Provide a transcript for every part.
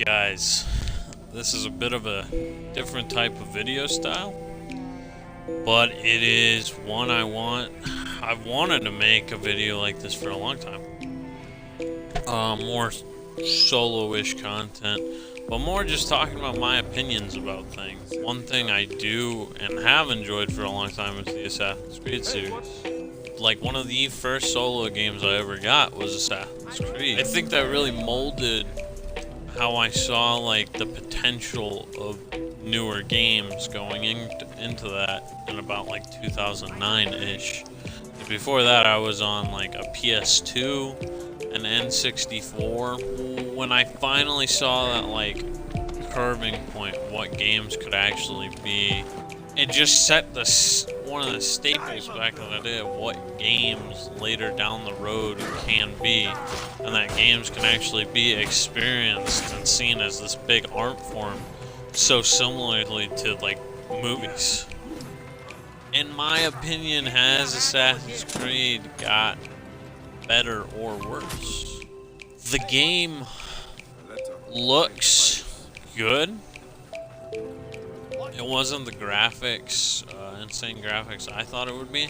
Guys, this is a bit of a different type of video style, but it is one I've wanted to make a video like this for a long time. More solo-ish content, but more just talking about my opinions about things. One thing I do and have enjoyed for a long time is the Assassin's Creed series. Like, one of the first solo games I ever got was Assassin's Creed. I think that really molded how I saw, like, the potential of newer games going into that in about, like, 2009-ish. Before that, I was on, like, a PS2, an N64. When I finally saw that, like, curving point, what games could actually be, it just set one of the staples back in the day of what games later down the road can be, and that games can actually be experienced and seen as this big art form, so similarly to, like, movies. In my opinion, has Assassin's Creed got better or worse? The game looks good. It wasn't the graphics, insane graphics I thought it would be.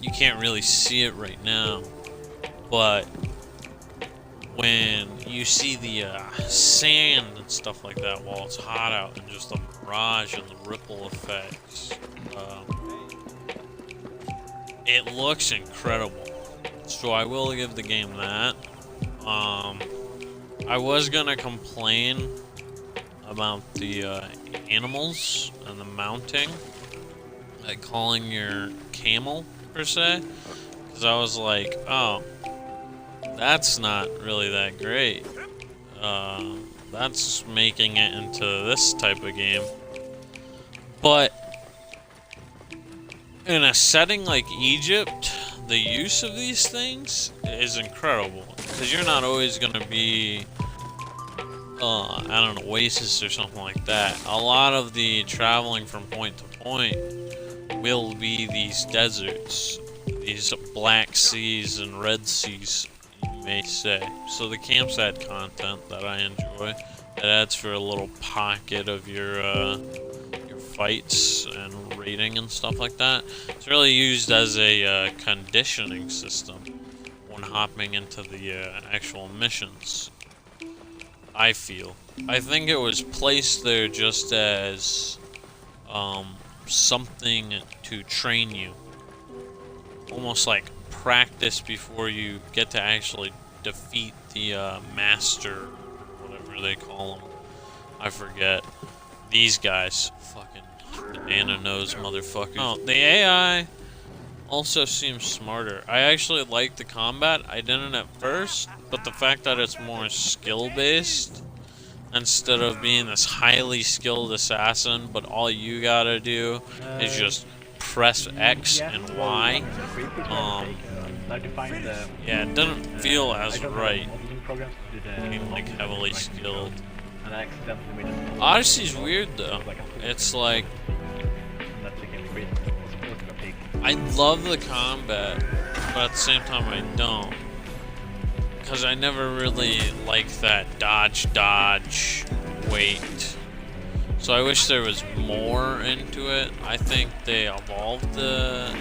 You can't really see it right now, but when you see the sand and stuff like that while it's hot out, and just the mirage and the ripple effects, it looks incredible. So I will give the game that. I was gonna complain about the animals and the mounting, like calling your camel per se, because I was like, oh, that's not really that great. That's making it into this type of game. But in a setting like Egypt, the use of these things is incredible, because you're not always going to be I don't know, oasis or something like that. A lot of the traveling from point to point will be these deserts, these black seas and red seas, you may say. So the camps add content that I enjoy. It adds for a little pocket of your fights and raiding and stuff like that. It's really used as a conditioning system when hopping into the actual missions, I feel. I think it was placed there just as something to train you. Almost like practice before you get to actually defeat the master, whatever they call them. I forget. These guys. Fucking banana nose motherfuckers. Oh, the AI also seems smarter. I actually like the combat. I didn't at first, but the fact that it's more skill-based instead of being this highly skilled assassin, but all you gotta do is just press X and Y. Yeah, it doesn't feel as right being, like, heavily skilled. Odyssey's weird though. It's like, I love the combat, but at the same time I don't. Because I never really liked that dodge, wait. So I wish there was more into it. I think they evolved the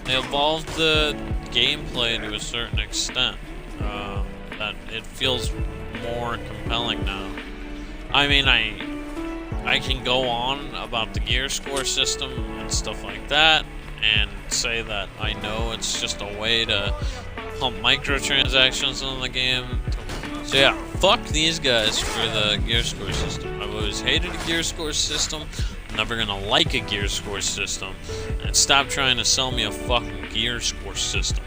gameplay to a certain extent. That it feels more compelling now. I mean, I can go on about the gear score system and stuff like that, and say that I know it's just a way to pump microtransactions in the game. So yeah, fuck these guys for the gear score system. I've always hated a gear score system. I'm never gonna like a gear score system. And stop trying to sell me a fucking gear score system.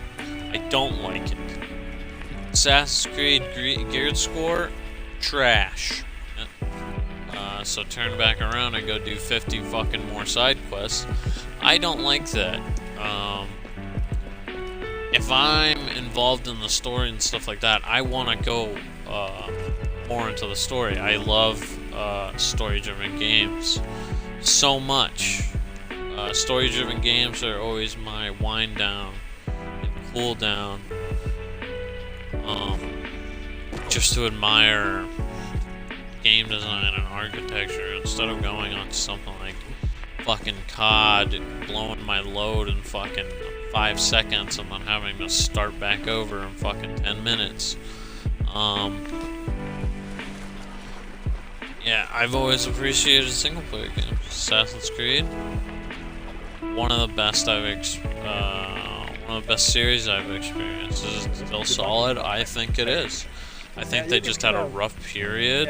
I don't like it. Assassin's Creed gear score, trash. So turn back around and go do 50 fucking more side quests. I don't like that. If I'm involved in the story and stuff like that, I want to go more into the story. I love story-driven games so much. Story-driven games are always my wind down and cool down. just to admire game design and architecture instead of going on to something like fucking COD, blowing my load in fucking 5 seconds and then having to start back over in fucking 10 minutes. Yeah, I've always appreciated single player games. Assassin's Creed, one of the best one of the best series I've experienced. Is it still solid? I think it is. I think they just had a rough period.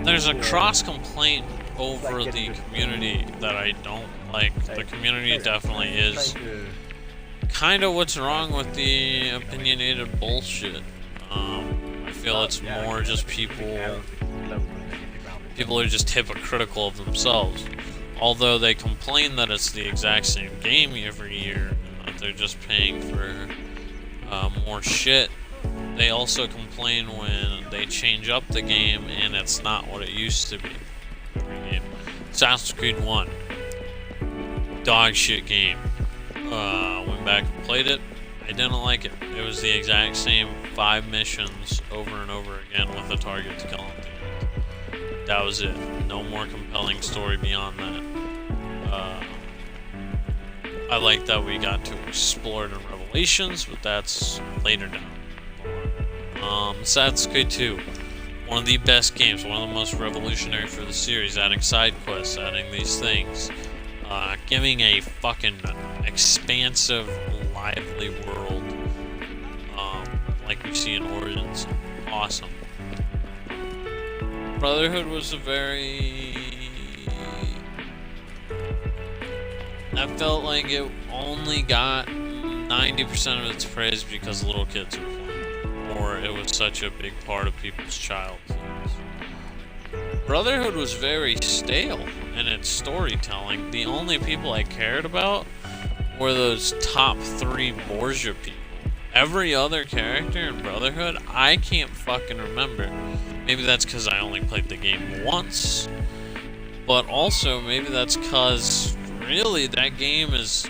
There's a cross-complaint over the community that I don't like. The community definitely is kind of what's wrong with the opinionated bullshit. I feel it's more just people are just hypocritical of themselves. Although they complain that it's the exact same game every year, and that they're just paying for more shit. They also complain when they change up the game and it's not what it used to be. Assassin's Creed 1. Dog shit game. Went back and played it. I didn't like it. It was the exact same 5 missions over and over again with a target to kill at the end. That was it. No more compelling story beyond that. I like that we got to explore it in Revelations, but that's later down. Assassin's Creed 2, one of the best games, one of the most revolutionary for the series, adding side quests, adding these things, giving a fucking expansive, lively world, like we see in Origins. Awesome. Brotherhood was I felt like it only got 90% of its praise because little kids were playing, or it was such a big part of people's childhoods. Brotherhood was very stale in its storytelling. The only people I cared about were those top 3 Borgia people. Every other character in Brotherhood, I can't fucking remember. Maybe that's because I only played the game once, but also maybe that's because really that game is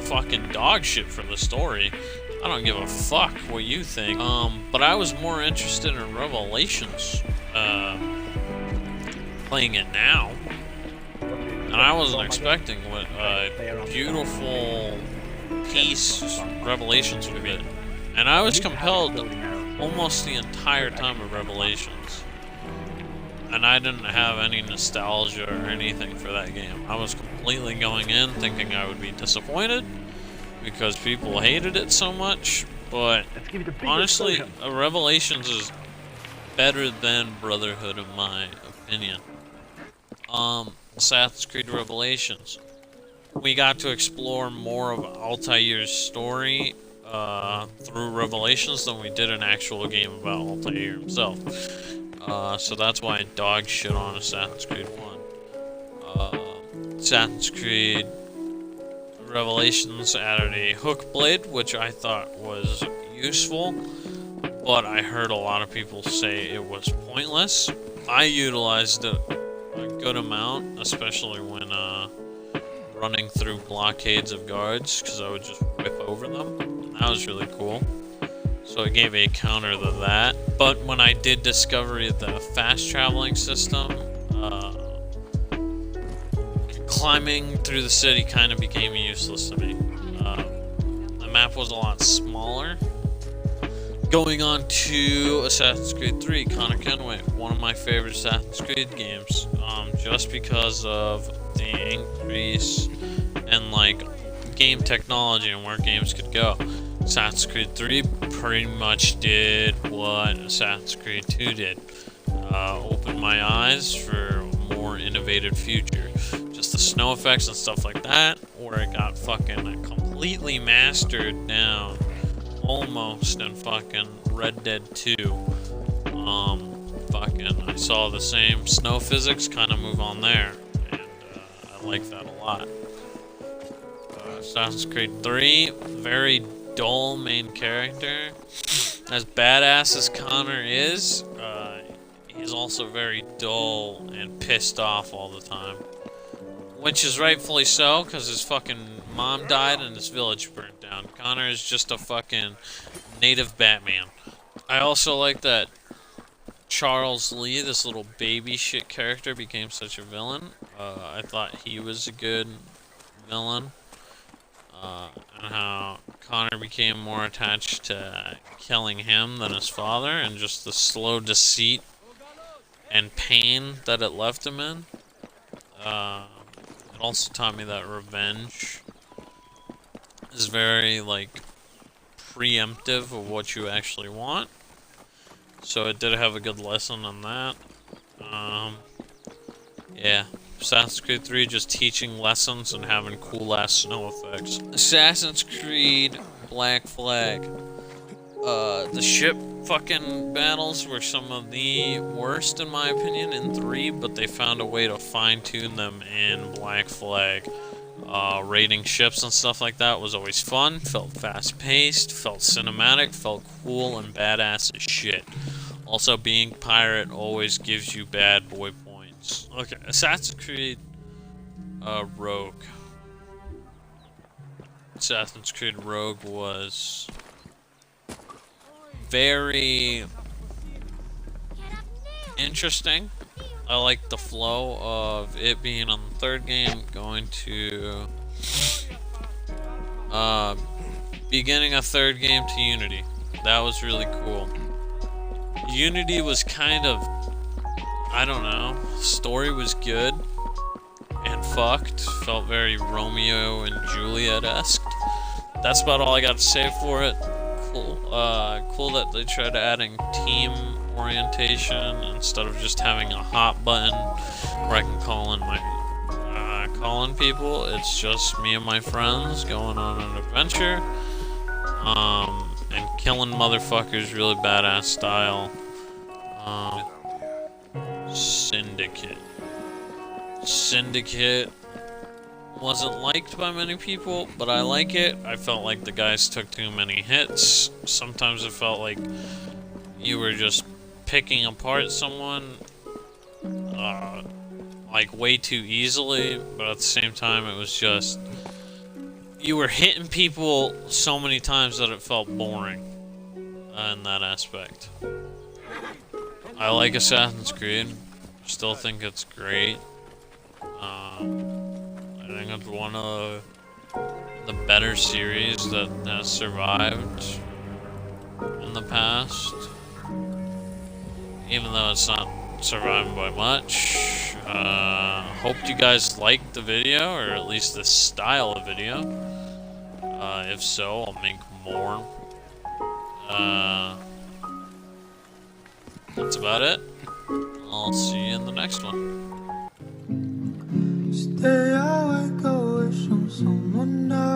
fucking dog shit for the story. I don't give a fuck what you think. But I was more interested in Revelations, playing it now, and I wasn't expecting what a beautiful piece Revelations would be. And I was compelled almost the entire time of Revelations. And I didn't have any nostalgia or anything for that game. I was completely going in thinking I would be disappointed because people hated it so much. But honestly, Revelations is better than Brotherhood in my opinion. Assassin's Creed Revelations. We got to explore more of Altair's story through Revelations than we did an actual game about Altair himself. So that's why I dog shit on Assassin's Creed 1. Assassin's Creed Revelations added a hook blade, which I thought was useful, but I heard a lot of people say it was pointless. I utilized it a good amount, especially when running through blockades of guards, because I would just whip over them, and that was really cool. So it gave a counter to that. But when I did discover the fast traveling system, climbing through the city kind of became useless to me. The map was a lot smaller. Going on to Assassin's Creed 3, Connor Kenway, one of my favorite Assassin's Creed games, just because of the increase in like game technology and where games could go. Assassin's Creed 3 pretty much did what Assassin's Creed 2 did. Opened my eyes for a more innovative future. Just the snow effects and stuff like that, where it got fucking completely mastered down almost in fucking Red Dead 2. I saw the same snow physics kind of move on there, and I like that a lot. Assassin's Creed 3, very dull main character. As badass as Connor is, he's also very dull and pissed off all the time. Which is rightfully so, because his fucking mom died and his village burnt down. Connor is just a fucking native Batman. I also like that Charles Lee, this little baby shit character, became such a villain. I thought he was a good villain. And how Connor became more attached to killing him than his father, and just the slow deceit and pain that it left him in. It also taught me that revenge is very, like, preemptive of what you actually want. So it did have a good lesson on that. Yeah. Assassin's Creed 3 just teaching lessons and having cool ass snow effects. Assassin's Creed Black Flag. The ship fucking battles were some of the worst in my opinion in 3, but they found a way to fine tune them in Black Flag. Raiding ships and stuff like that was always fun, felt fast paced, felt cinematic, felt cool and badass as shit. Also, being pirate always gives you bad boy points. Okay, Assassin's Creed Rogue. Assassin's Creed Rogue was very interesting. I like the flow of it being on the third game, going to beginning a third game to Unity. That was really cool. Unity was kind of, I don't know, story was good and fucked. Felt very Romeo and Juliet-esque. That's about all I got to say for it. Cool, cool that they tried adding team orientation instead of just having a hot button where I can call in people. It's just me and my friends going on an adventure, and killing motherfuckers really badass style. Syndicate wasn't liked by many people, but I like it. I felt like the guys took too many hits. Sometimes it felt like you were just picking apart someone like way too easily, but at the same time it was just you were hitting people so many times that it felt boring in that aspect. I like Assassin's Creed. Still think it's great. I think it's one of the better series that has survived in the past. Even though it's not surviving by much. Hoped you guys liked the video, or at least this style of video. If so, I'll make more. That's about it. I'll see you in the next one. Stay awake, I wish on someone else.